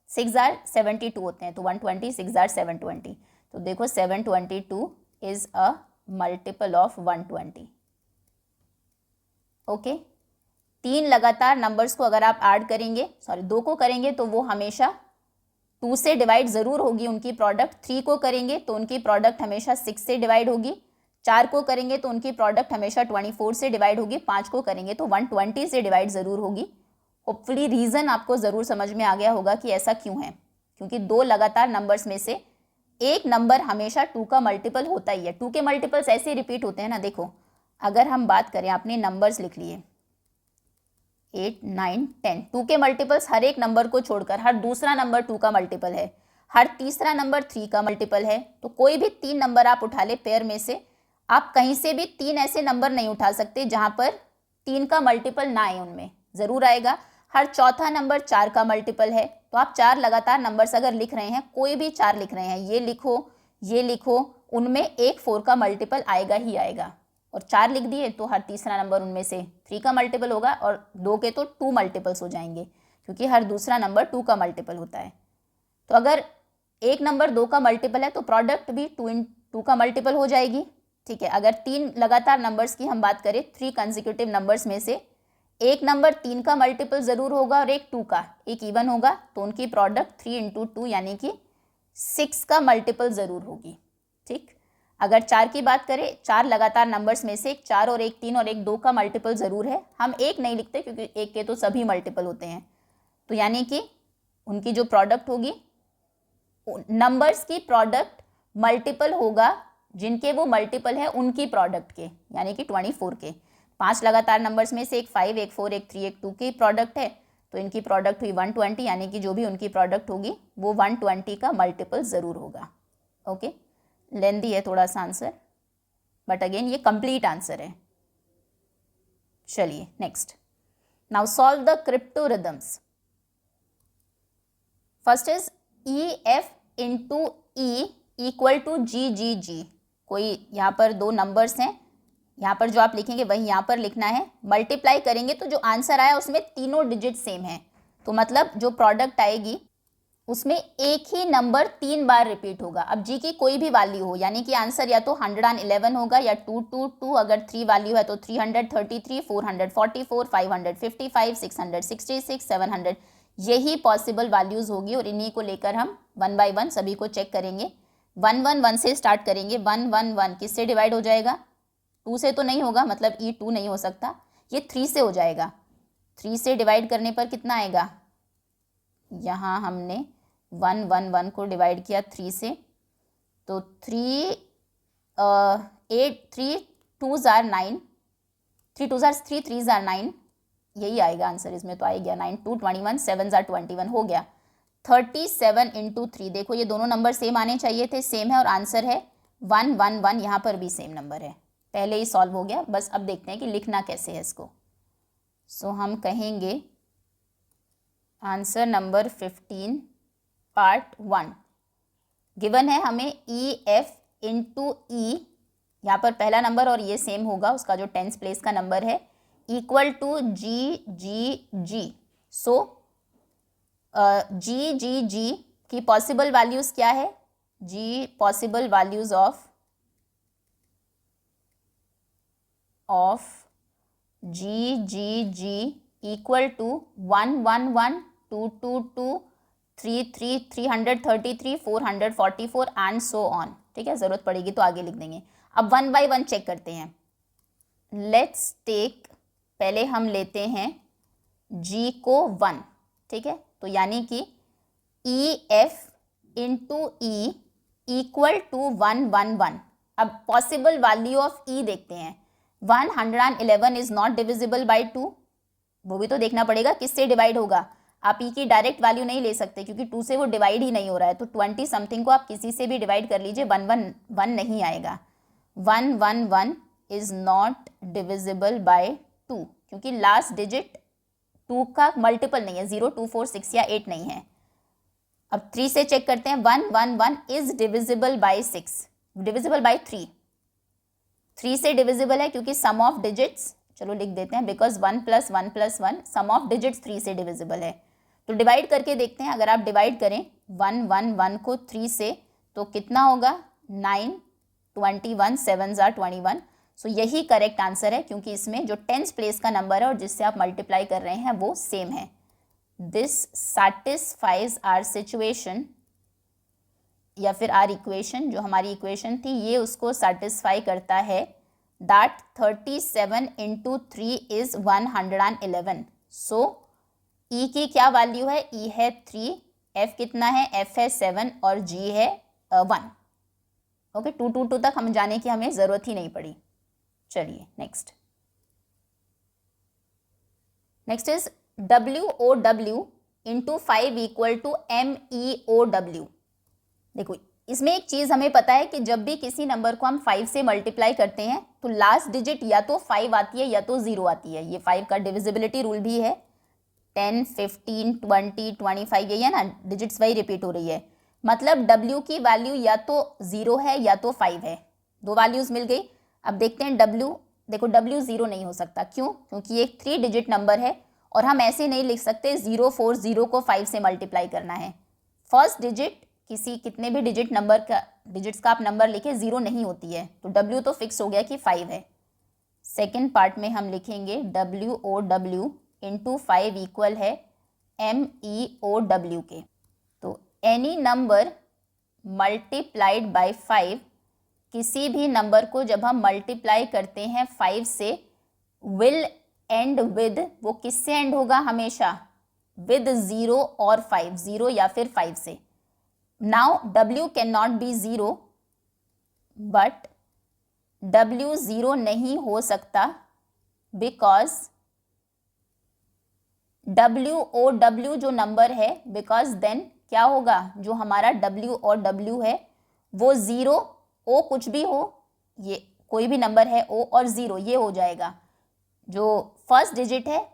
6 ज़ार 72 होते हैं, तो 120 6 ज़ार 720, तो देखो 722 is a multiple of 120। Okay, 3 लगातार नंबर्स को अगर आप ऐड करेंगे, सॉरी 2 को करेंगे तो वो हमेशा 2 से डिवाइड ज़रूर होगी उनकी प्रोडक्ट, 3 को करेंगे तो उनकी प्रोडक्ट हमेशा 6 से डिवाइड होगी, 4 को करेंगे तो उनकी प्रोडक्ट हमेशा 24 से डिवाइड होगी, 5 को करेंगे तो 120 से डिवाइड ज़रूर होगी। होपफुली रीज़न आपको ज़रूर समझ में आ गया होगा कि ऐसा क्यों है, क्योंकि 2 लगातार नंबर्स में से एक नंबर हमेशा 2 का मल्टीपल होता ही है। 2 के मल्टीपल्स ऐसे रिपीट होते हैं ना, देखो अगर हम बात करें, आपने नंबर्स लिख लिए 8 9 10, 2 के मल्टीपल्स हर एक नंबर को छोड़कर हर दूसरा नंबर 2 का मल्टीपल है, हर तीसरा नंबर 3 का मल्टीपल है। तो कोई भी 3 नंबर आप उठा ले पेयर में से, आप कहीं से भी 3 ऐसे नंबर नहीं उठा सकते जहां पर 3 का मल्टीपल ना आए, उनमें ज़रूर आएगा। हर चौथा नंबर 4 का मल्टीपल है, तो आप 4 लगातार नंबर्स अगर लिख रहे हैं, कोई भी 4 लिख रहे हैं, ये लिखो, उनमें एक 4 का मल्टीपल आएगा ही आएगा, और 4 लिख दिए तो हर तीसरा नंबर उनमें से 3 का मल्टीपल होगा, और 2 के तो 2 मल्टीपल्स हो जाएंगे, क्योंकि हर दूसरा नंबर 2 का मल्टीपल होता है। तो अगर एक नंबर 2 का मल्टीपल है तो प्रोडक्ट भी 2 का मल्टीपल हो जाएगी, ठीक है। अगर 3 लगातार नंबर्स की हम बात करें, 3 कंसेक्यूटिव नंबर्स में से एक नंबर 3 का मल्टीपल ज़रूर होगा और एक 2 का, एक इवन होगा, तो उनकी प्रोडक्ट 3 इंटू 2 यानी कि 6 का मल्टीपल ज़रूर होगी। ठीक, अगर 4 की बात करें, 4 लगातार नंबर्स में से एक 4 और एक 3 और एक 2 का मल्टीपल ज़रूर है। हम एक नहीं लिखते क्योंकि एक के तो सभी मल्टीपल होते हैं, तो यानी कि उनकी जो प्रोडक्ट होगी, नंबर्स की प्रोडक्ट मल्टीपल होगा जिनके वो मल्टीपल है उनकी प्रोडक्ट के, यानी कि 24 के। 5 लगातार नंबर्स में से एक 5, एक 4, एक 3, एक 2 की प्रोडक्ट है, तो इनकी प्रोडक्ट हुई 120, यानी कि जो भी उनकी प्रोडक्ट होगी वो 120 का मल्टीपल ज़रूर होगा। ओके, लेंदी है थोड़ा सा आंसर, बट अगेन ये कंप्लीट आंसर है। चलिए next, now solve the cryptarithms. First is EF into E equal to GGG। कोई यहाँ पर दो नंबर्स हैं, यहाँ पर जो आप लिखेंगे वही यहाँ पर लिखना है। मल्टीप्लाई करेंगे तो जो आंसर आया उसमें तीनों डिजिट सेम है, तो मतलब जो प्रोडक्ट आएगी उसमें एक ही नंबर 3 बार रिपीट होगा। अब जी की कोई भी वैल्यू हो, यानी कि आंसर या तो 111 होगा या 222, अगर 3 वैल्यू है तो 333, 444, 555, 666, 700, यही पॉसिबल वैल्यूज़ होगी और इन्हीं को लेकर हम 1 बाय 1 सभी को चेक करेंगे। 111 से स्टार्ट करेंगे। 111 किससे डिवाइड हो जाएगा? 2 से तो नहीं होगा, मतलब E 2 नहीं हो सकता, ये 3 से हो जाएगा। 3 से डिवाइड करने पर कितना आएगा? यहाँ हमने 111 को डिवाइड किया 3 से, तो 3 3 2s are 9, 3 2s are 3, 3s are 9, यही आएगा आंसर। इसमें तो आ गया 9, 2 21, 7s are 21 हो गया। 37 इंटू 3, देखो ये दोनों नंबर सेम आने चाहिए थे, सेम है और आंसर है 111। यहाँ पर भी सेम नंबर है, पहले ही सॉल्व हो गया। बस अब देखते हैं कि लिखना कैसे है इसको। सो हम कहेंगे आंसर नंबर 15 पार्ट 1 गिवन है हमें EF इंटू E, यहाँ पर पहला नंबर और ये सेम होगा, उसका जो टेंस प्लेस का नंबर है, equal to GGG। So GGG की पॉसिबल वैल्यूज़ क्या है? G possible values of GGG equal to 111, 222, 33, 333, 444 and so on. ठीक है, ज़रूरत पड़ेगी तो आगे लिख देंगे। अब 1 बाय 1 चेक करते हैं। लेट्स टेक, पहले हम लेते हैं G को 1, ठीक है, तो यानी कि EF into E equal to 111। अब पॉसिबल वैल्यू ऑफ E देखते हैं। 111 इज नॉट डिविजिबल बाय 2, वो भी तो देखना पड़ेगा किससे डिवाइड होगा। आप E की डायरेक्ट वैल्यू नहीं ले सकते क्योंकि 2 से वो डिवाइड ही नहीं हो रहा है, तो 20 समथिंग को आप किसी से भी डिवाइड कर लीजिए, 111 नहीं आएगा। 111 इज नॉट डिविजिबल बाय 2 क्योंकि लास्ट डिजिट 2 का मल्टीपल नहीं है, 0, 2, 4, 6 या 8 नहीं है। अब 3 से चेक करते हैं। 111 is divisible by 6, divisible by 3, 3 से डिविजिबल है क्योंकि सम ऑफ डिजिट्स, चलो लिख देते हैं, बिकॉज 1 + 1 + 1 सम ऑफ डिजिट्स 3 से डिविजिबल है। तो डिवाइड करके देखते हैं। अगर आप डिवाइड करें 111 को 3 से तो कितना होगा? 9, 21, 7s are 21। सो यही करेक्ट आंसर है क्योंकि इसमें जो टेंस प्लेस का नंबर है और जिससे आप मल्टीप्लाई कर रहे हैं वो सेम है। दिस सैटिस्फाइज आर सिचुएशन, या फिर आर इक्वेशन, जो हमारी इक्वेशन थी ये उसको सेटिस्फाई करता है। That 37 into 3 is 111। So E की क्या वैल्यू है? E है 3, F कितना है? F है 7 और G है 1। ओके, 222 तक हम जाने की हमें ज़रूरत ही नहीं पड़ी। चलिए next is WOW into 5 equal to MEOW। देखो इसमें एक चीज़ हमें पता है कि जब भी किसी नंबर को हम 5 से मल्टीप्लाई करते हैं तो लास्ट डिजिट या तो 5 आती है या तो 0 आती है। ये 5 का डिविजिबिलिटी रूल भी है। 10, 15, 20, 25 यही है ना, डिजिट्स वही रिपीट हो रही है। मतलब W की वैल्यू या तो 0 है या तो 5 है, दो वैल्यूज़ मिल गई। अब देखते हैं W, देखो W 0 नहीं हो सकता, क्यों? क्योंकि ये 3 डिजिट नंबर है और हम ऐसे नहीं लिख सकते 040 को 5 से मल्टीप्लाई करना है। फर्स्ट डिजिट किसी कितने भी डिजिट्स का आप नंबर लिखे 0 नहीं होती है, तो W तो फिक्स हो गया कि 5 है। सेकेंड पार्ट में हम लिखेंगे WOW इंटू 5 इक्वल है MEOW के। तो एनी नंबर मल्टीप्लाइड बाय 5, किसी भी नंबर को जब हम मल्टीप्लाई करते हैं 5 से, विल एंड विद, वो किससे एंड होगा हमेशा? विद 0 और 5, 0 या फिर 5 से। Now W can not be 0, but W 0 नहीं हो सकता बिकॉज WOW जो नंबर है, बिकॉज देन क्या होगा, जो हमारा W और W है वो 0, O कुछ भी हो, ये कोई भी नंबर है O और 0 ये हो जाएगा। जो फर्स्ट डिजिट है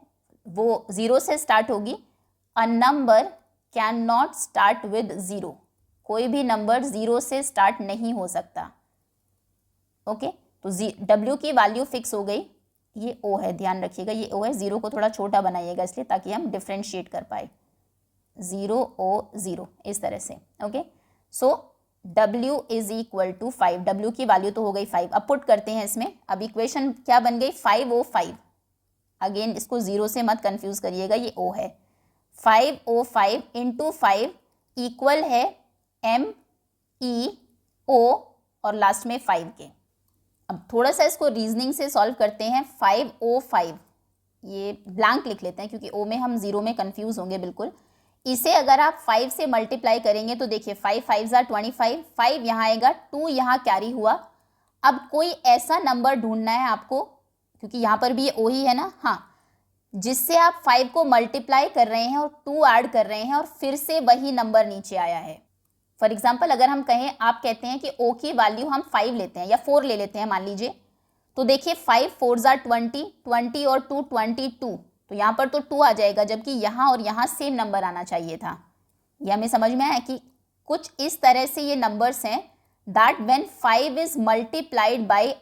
वो 0 से स्टार्ट होगी। A number can not start with 0, कोई भी नंबर 0 से स्टार्ट नहीं हो सकता। ओके, तो W की वैल्यू फिक्स हो गई, ये O है, ध्यान रखिएगा ये O है। 0 को थोड़ा छोटा बनाइएगा इसलिए ताकि हम डिफ्रेंशिएट कर पाए। 0 O 0 इस तरह से। Okay, so W is equal to 5, W की वैल्यू तो हो गई 5। अब पुट करते हैं इसमें। अब इक्वेशन क्या बन गई? 5O5। अगेन इसको 0 से मत कंफ्यूज करिएगा, ये O है। 5O5 इंटू 5 इक्वल है MEO और लास्ट में 5 के। अब थोड़ा सा इसको रीजनिंग से सॉल्व करते हैं। 5O5 ये ब्लैंक लिख लेते हैं क्योंकि O में हम 0 में कंफ्यूज होंगे बिल्कुल। इसे अगर आप 5 से मल्टीप्लाई करेंगे तो देखिए 5 5 ज़ा 25, 5 यहाँ आएगा, 2 यहाँ कैरी हुआ। अब कोई ऐसा नंबर ढूंढना है आपको, क्योंकि यहाँ पर भी ये O ही है ना, हाँ, जिससे आप 5 को मल्टीप्लाई कर रहे हैं और 2 ऐड कर रहे हैं और फिर से वही नंबर नीचे आया है। फॉर एग्जाम्पल अगर हम कहें, आप कहते हैं कि O की वैल्यू हम 5 लेते हैं या 4 ले लेते हैं मान लीजिए, तो देखिए 5 4 ज़ा 20, 20 और 2 22, तो यहाँ पर तो 2 आ जाएगा, जबकि यहाँ और यहाँ सेम नंबर आना चाहिए था। ये हमें समझ में आया कि कुछ इस तरह से ये नंबर्स हैं that when 5 is multiplied by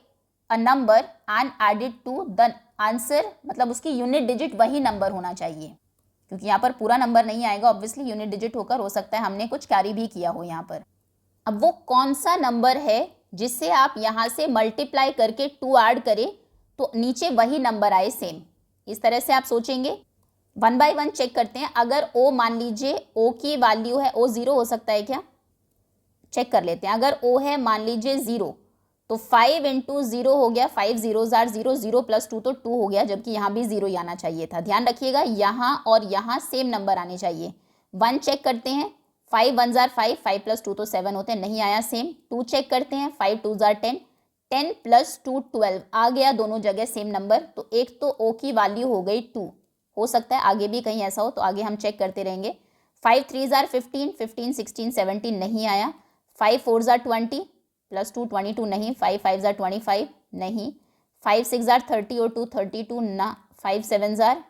a number and added to the answer, मतलब उसकी यूनिट डिजिट वही नंबर होना चाहिए, क्योंकि यहाँ पर पूरा नंबर नहीं आएगा, ऑब्वियसली यूनिट डिजिट होकर हो सकता है हमने कुछ कैरी भी किया हो यहाँ पर। अब वो कौन सा नंबर है जिससे आप यहाँ से मल्टीप्लाई करके 2 ऐड करें तो नीचे वही नंबर आए सेम, इस तरह से आप सोचेंगे। 1 बाय 1 चेक करते हैं। अगर O मान लीजिए O की वैल्यू है, O 0 हो सकता है क्या? चेक कर लेते हैं। अगर O है मान लीजिए 0, तो 5 इंटू 0 हो गया, 5 0 जार 0, 0 प्लस 2 तो 2 हो गया, जबकि यहाँ भी 0 ही आना चाहिए था। ध्यान रखिएगा यहाँ और यहाँ सेम नंबर आने चाहिए। 1 चेक करते हैं, 5 1 जार 5, 5 प्लस 2 तो 7 होते हैं, नहीं आया सेम। 2 चेक करते हैं, 5 2 जार 10, 10 प्लस 2 12 आ गया, दोनों जगह सेम नंबर। तो एक तो O की वैल्यू हो गई 2, हो सकता है आगे भी कहीं ऐसा हो, तो आगे हम चेक करते रहेंगे। 5 3 जार 15, 15 16 17 नहीं आया। 5 4 जार 20 प्लस 2 22 नहीं। 5 5 जार 25 नहीं। 5 6 जार 30 और 2 32 ना। 5 7 जार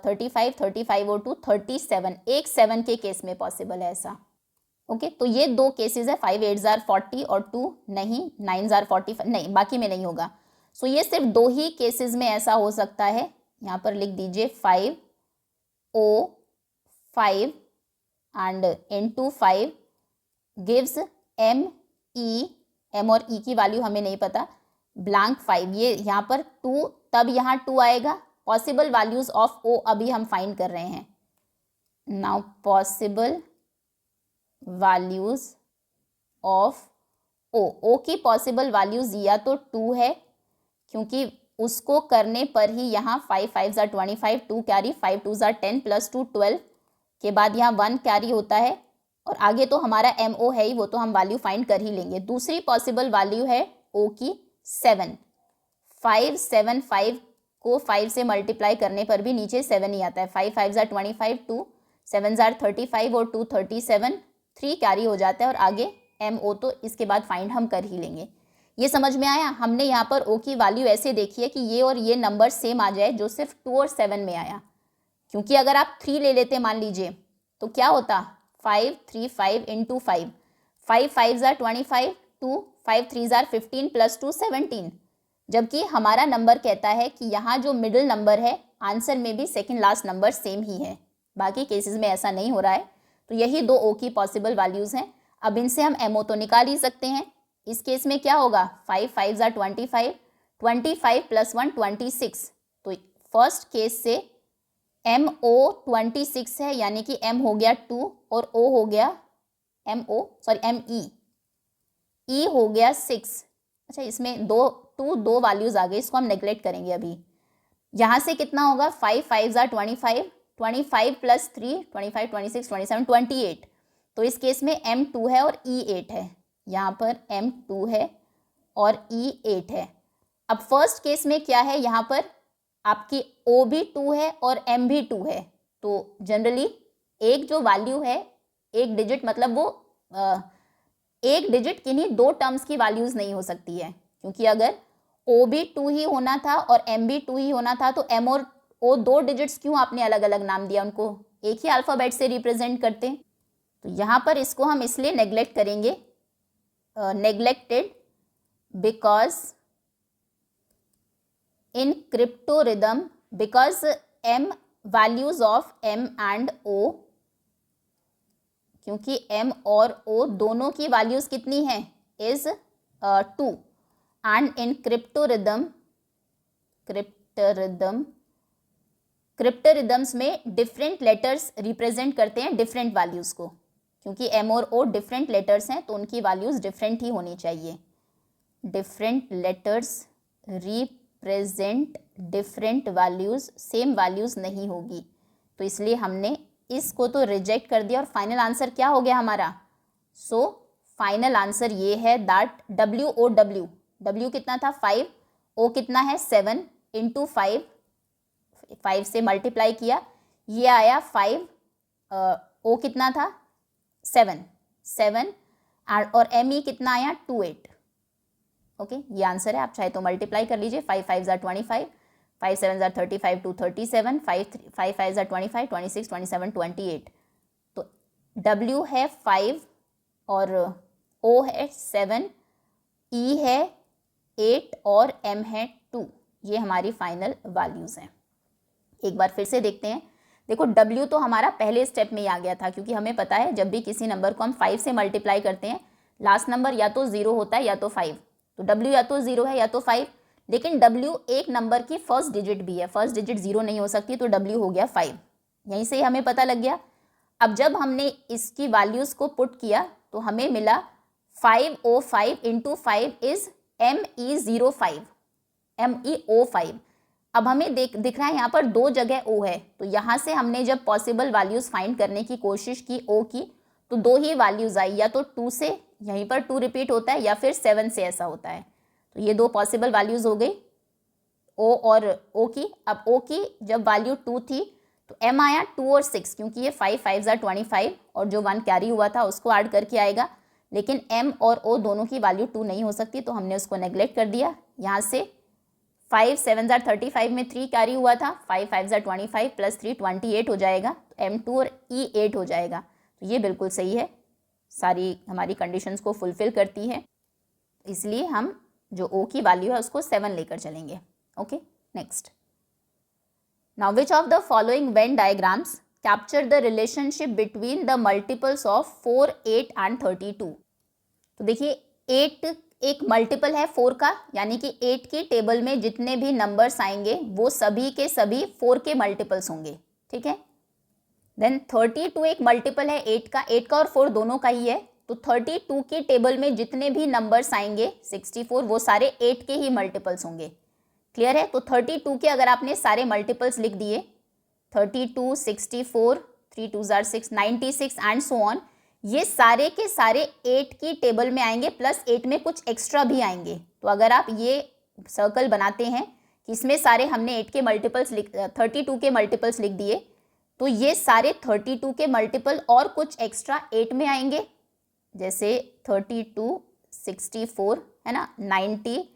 35, 35 और 2 37, एक 7 के केस में पॉसिबल है ऐसा। ओके, तो ये 2 केसेस है। 5 8 जार 40 और 2 नहीं। 9 जार 45 नहीं, बाकी में नहीं होगा। सो ये सिर्फ 2 ही केसेस में ऐसा हो सकता है। यहाँ पर लिख दीजिए 5O5 and into 5 gives M और E की वैल्यू हमें नहीं पता, ब्लैंक 5। ये यहाँ पर 2, तब यहाँ 2 आएगा। पॉसिबल वैल्यूज ऑफ O अभी हम फाइंड कर रहे हैं। Now possible values of O की पॉसिबल वैल्यूज या तो 2 है, क्योंकि उसको करने पर ही यहाँ 5 5 ज़ा 25, 2 कैरी, 5 2 ज़ा 10 प्लस 2 12 के बाद यहाँ 1 कैरी होता है, और आगे तो हमारा MO है ही, वो तो हम वैल्यू फाइंड कर ही लेंगे। दूसरी पॉसिबल वैल्यू है O की 7। 5 7 5 को 5 से मल्टीप्लाई करने पर भी नीचे 7 ही आता है। 5 5 ज़ा 25, 2 7 ज़ार 35 और 2 37, 3 कैरी हो जाता है, और आगे MO तो इसके बाद फाइंड हम कर ही लेंगे। ये समझ में आया? हमने यहाँ पर O की वैल्यू ऐसे देखी है कि ये और ये नंबर सेम आ जाए, जो सिर्फ 2 और 7 में आया। क्योंकि अगर आप 3 ले लेते मान लीजिए तो क्या होता, 5 3 5 इंटू 5, 5 5 ज़ार 25, 2 5 3 ज़ार 15 प्लस 2 17, जबकि हमारा नंबर कहता है कि यहाँ जो मिडिल नंबर है आंसर में भी सेकेंड लास्ट नंबर सेम ही है। बाकी केसेस में ऐसा नहीं हो रहा है। तो यही 2 O की पॉसिबल वैल्यूज़ हैं। अब इनसे हम MO तो निकाल ही सकते हैं। इस केस में क्या होगा, 5 5 ज़ार 25, 25 + 1 26। तो फर्स्ट केस से MO 26 है, यानी कि M हो गया 2 और O हो गया ME हो गया 6। अच्छा, इसमें दो वैल्यूज आ गई, इसको हम नेग्लेक्ट करेंगे अभी। यहाँ से कितना होगा, 5 5 = 25, 25 + 3 25 26 27 28। तो इस केस में M2 है और E 8 है, यहाँ पर M2 है और E 8 है। अब फर्स्ट केस में क्या है, यहाँ पर आपकी O भी 2 है और M भी 2 है। तो जनरली एक जो वैल्यू है, एक डिजिट, मतलब वो एक डिजिट किन्हीं दो टर्म्स की वैल्यूज नहीं हो सकती है, क्योंकि अगर O भी 2 ही होना था और M भी 2 ही होना था, तो M और O दो डिजिट्स क्यों आपने अलग अलग नाम दिया, उनको एक ही अल्फ़ाबेट से रिप्रेजेंट करते। तो यहाँ पर इसको हम इसलिए नेग्लेक्ट करेंगे, neglected because in cryptarithm, because M values of M and O, क्योंकि M और O दोनों की वैल्यूज कितनी है, इज 2। एंड इन क्रिप्टोरिदम्स में डिफरेंट लेटर्स रिप्रेजेंट करते हैं डिफरेंट वैल्यूज को, क्योंकि M और O डिफरेंट लेटर्स हैं तो उनकी वैल्यूज डिफरेंट ही होनी चाहिए। Different letters represent different values, same values नहीं होगी, तो इसलिए हमने इसको तो रिजेक्ट कर दिया। और फाइनल आंसर क्या हो गया हमारा, सो फाइनल आंसर ये है दैट W कितना था 5, O कितना है 7 × 5 से मल्टीप्लाई किया, ये आया 5, O कितना था 7 और ME कितना आया 28। ओके, ये आंसर है। आप चाहे तो मल्टीप्लाई कर लीजिए, 5 5 = 25, 5 7 = 35 2 37, 5 5 = 25 26 27 28। तो W है 5 और O है 7, E है 8 और M है 2। ये हमारी फाइनल वैल्यूज़ हैं। एक बार फिर से देखते हैं। देखो, W तो हमारा पहले स्टेप में ही आ गया था, क्योंकि हमें पता है जब भी किसी नंबर को हम 5 से मल्टीप्लाई करते हैं, लास्ट नंबर या तो 0 होता है या तो 5। तो W या तो 0 है या तो 5, लेकिन W एक नंबर की फर्स्ट डिजिट भी है, फर्स्ट डिजिट 0 नहीं हो सकती, तो W हो गया 5। यहीं से हमें पता लग गया। अब जब हमने इसकी वैल्यूज़ को पुट किया तो हमें मिला 505 × 5 इज ME05, MEO5। अब हमें दिख रहा है यहाँ पर दो जगह O है, तो यहाँ से हमने जब पॉसिबल वैल्यूज़ फाइंड करने की कोशिश की O की, तो दो ही वैल्यूज़ आई, या तो 2 से यहीं पर 2 रिपीट होता है या फिर 7 से ऐसा होता है। तो ये दो पॉसिबल वैल्यूज़ हो गई O और O की। अब O की जब वैल्यू 2 थी तो M आया 2 और 6, क्योंकि ये 5 5 = 25 और जो 1 कैरी हुआ था उसको ऐड करके आएगा, लेकिन M और O दोनों की वैल्यू 2 नहीं हो सकती, तो हमने उसको नेग्लेक्ट कर दिया। यहाँ से 5 7 = 35 में 3 कैरी हुआ था, 5 5 = 25 + 3 28 हो जाएगा, तो M2 और E 8 हो जाएगा। तो ये बिल्कुल सही है, सारी हमारी कंडीशंस को फुलफिल करती है, इसलिए हम जो O की वैल्यू है उसको 7 लेकर चलेंगे। Okay, next. Now which of the following Venn diagrams capture the relationship between the multiples of 4 8 and 32। तो देखिए, 8 एक मल्टीपल है 4 का, यानी कि 8 की टेबल में जितने भी नंबर्स आएंगे वो सभी के सभी 4 के मल्टीपल्स होंगे, ठीक है। देन 32 एक मल्टीपल है 8 का, 8 का और 4 दोनों का ही है, तो 32 की टेबल में जितने भी नंबर्स आएंगे 64, वो सारे 8 के ही मल्टीपल्स होंगे। क्लियर है। तो 32 के अगर आपने सारे मल्टीपल्स लिख दिए, 32 64 3 2 = 6 96 एंड सो ऑन, ये सारे के सारे 8 की टेबल में आएंगे, प्लस 8 में कुछ एक्स्ट्रा भी आएंगे। तो अगर आप ये सर्कल बनाते हैं कि इसमें सारे हमने 8 के मल्टीपल्स 32 के मल्टीपल्स लिख दिए, तो ये सारे 32 के मल्टीपल और कुछ एक्स्ट्रा 8 में आएंगे, जैसे 32 64 है ना, 90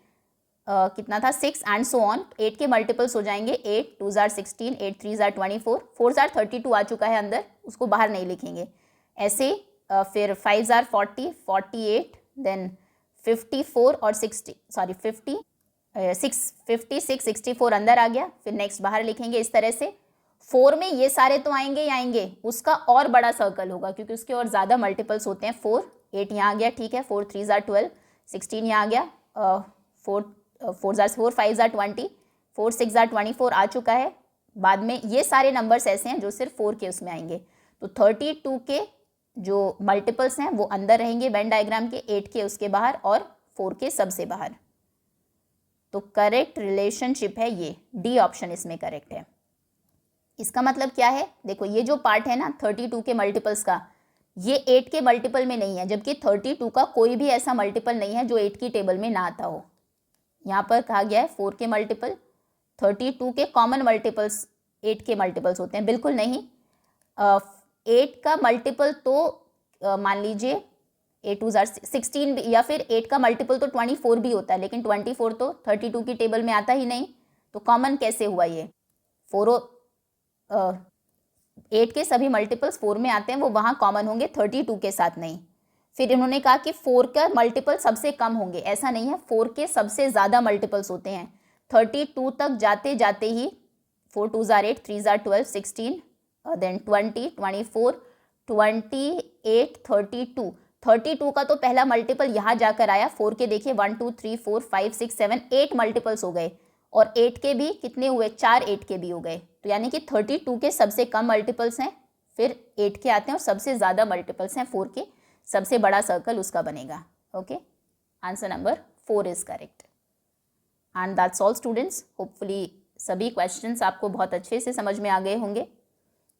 कितना था 6 एंड सो ऑन, 8 के मल्टीपल्स हो जाएंगे 8 2 = 16 8 3 = 24 4 * 32 आ चुका है अंदर, उसको बाहर नहीं लिखेंगे। ऐसे फिर 5 * 40 48, देन 54 और 56 64 अंदर आ गया, फिर नेक्स्ट बाहर लिखेंगे। इस तरह से 4 में ये सारे तो आएंगे ही आएंगे, उसका और बड़ा सर्कल होगा क्योंकि उसके और ज़्यादा मल्टीपल्स होते हैं। 4 8 यहाँ आ गया, ठीक है, 4 3 = 12 16 यहाँ आ गया, 4 4 ज़ार 4, 5 ज़ार 20, 4 6 ज़ार 24 आ चुका है। बाद में ये सारे नंबर्स ऐसे हैं जो सिर्फ 4 के उसमें आएंगे, तो 32 के जो मल्टीपल्स हैं वो अंदर रहेंगे वेन डायग्राम के, 8 के उसके बाहर और 4 के सबसे बाहर। तो करेक्ट रिलेशनशिप है ये, डी ऑप्शन इसमें करेक्ट है। इसका मतलब क्या है, देखो ये जो पार्ट है ना 32 के मल्टीपल्स का, ये 8 के मल्टीपल में नहीं है, जबकि 32 का कोई भी ऐसा मल्टीपल नहीं है जो 8 की टेबल में ना आता हो। यहाँ पर कहा गया है 4 के मल्टीपल, 32 के कॉमन मल्टीपल्स 8 के मल्टीपल्स होते हैं, बिल्कुल नहीं। 8 का मल्टीपल तो मान लीजिए 8 2 ज़ार 16, या फिर 8 का मल्टीपल तो 24 भी होता है, लेकिन 24 तो 32 की टेबल में आता ही नहीं, तो कॉमन कैसे हुआ ये। 8 के सभी मल्टीपल्स 4 में आते हैं, वो वहाँ कॉमन होंगे, 32 के साथ नहीं। फिर इन्होंने कहा कि 4 का मल्टीपल सबसे कम होंगे, ऐसा नहीं है, 4 के सबसे ज़्यादा मल्टीपल्स होते हैं। 32 तक जाते जाते ही 4 2 ज़ार 8, 3 ज़ार 12, 16, देन 20, 24, 28, 32। 32 का तो पहला मल्टीपल यहाँ जाकर आया, 4 के देखिए 1 2 3 4 5 6 7 8 मल्टीपल्स हो गए, और 8 के भी कितने हुए, 4 8 के भी हो गए। तो यानी कि 32 के सबसे कम मल्टीपल्स हैं, फिर 8 के आते हैं, और सबसे ज़्यादा मल्टीपल्स हैं 4 के, सबसे बड़ा सर्कल उसका बनेगा। Okay, answer number 4 is correct. And that's all students, hopefully सभी क्वेश्चंस आपको बहुत अच्छे से समझ में आ गए होंगे।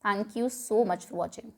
Thank you so much for watching.